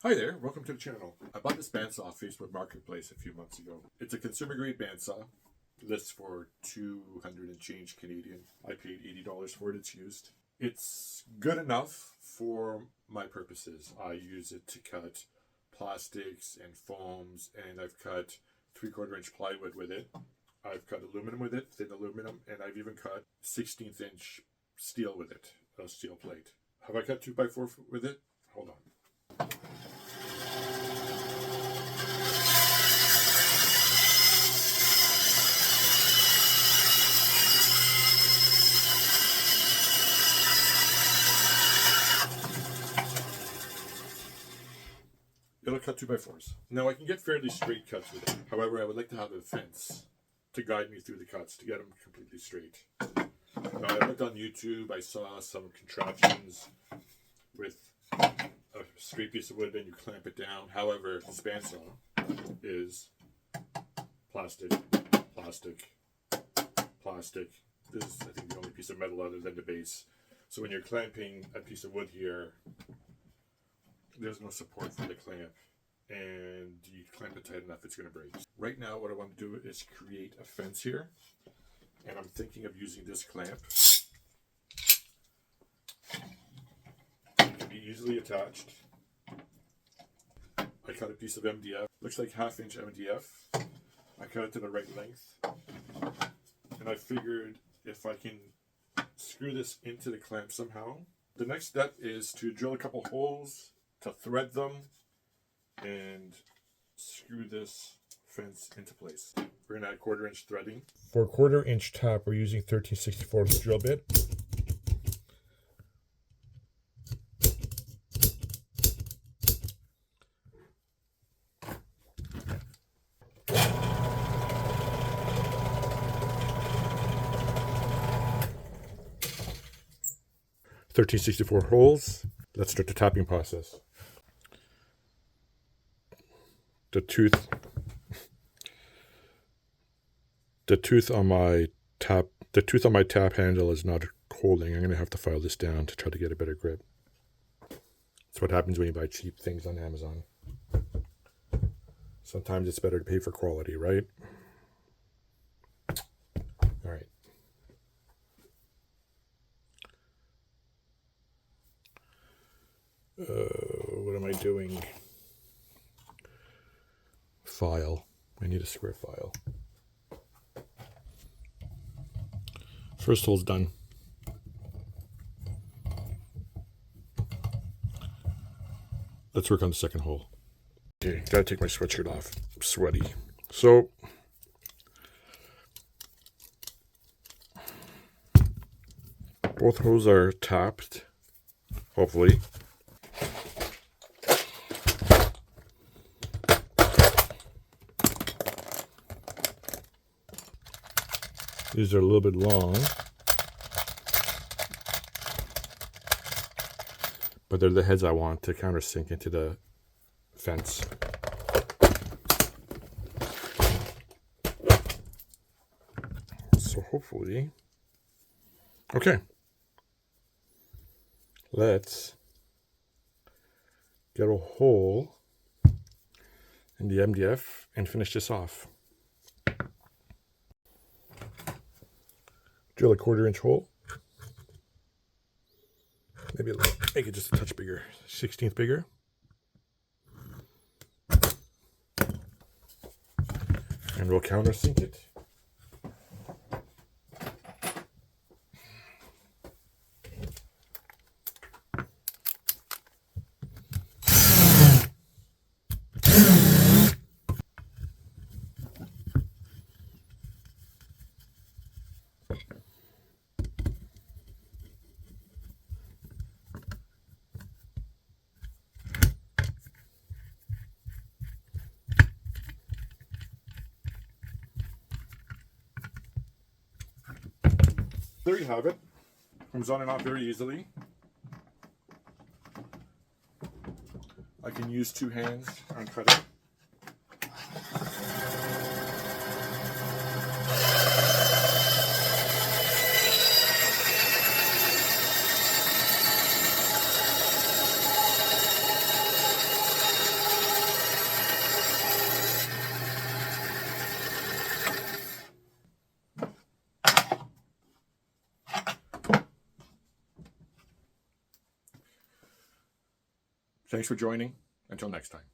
Hi there, welcome to the channel. I bought this bandsaw off Facebook Marketplace a few months ago. It's a consumer grade bandsaw, lists for 200 and change Canadian. I paid $80 for it, it's used. It's good enough for my purposes. I use it to cut plastics and foams, and I've cut 3/4 inch plywood with it. I've cut aluminum with it, thin aluminum, and I've even cut 16th inch steel with it, a steel plate. Have I cut 2x4 with it? Hold on. It'll cut 2x4s. Now I can get fairly straight cuts with it. However, I would like to have a fence to guide me through the cuts, to get them completely straight. Now, I looked on YouTube, I saw some contraptions with a straight piece of wood and you clamp it down. However, this bandsaw is plastic, plastic, plastic. This is, I think, the only piece of metal other than the base. So when you're clamping a piece of wood here, there's no support for the clamp, and you clamp it tight enough, it's going to break. Right now, what I want to do is create a fence here, and I'm thinking of using this clamp. It can be easily attached. I cut a piece of MDF, looks like 1/2 inch MDF. I cut it to the right length, and I figured if I can screw this into the clamp somehow. The next step is to drill a couple holes, to thread them, and screw this fence into place. We're going to add 1/4 inch threading. For a 1/4 inch tap, we're using 13/64 drill bit. .13/64 holes. Let's start the tapping process. The tooth on my tap handle is not holding. I'm gonna have to file this down to try to get a better grip. That's what happens when you buy cheap things on Amazon. Sometimes it's better to pay for quality, right? All right. What am I doing? File. I need a square file. First hole's done. Let's work on the second hole. Okay, gotta take my sweatshirt off. I'm sweaty. So, both holes are tapped, hopefully. These are a little bit long, but they're the heads I want to countersink into the fence. So hopefully, okay, let's get a hole in the MDF and finish this off. Drill a 1/4 inch hole. Maybe make it just a touch bigger, 16th bigger. And we'll countersink it. There you have it. Comes on and off very easily. I can use 2 hands on cutting. Thanks for joining. Until next time.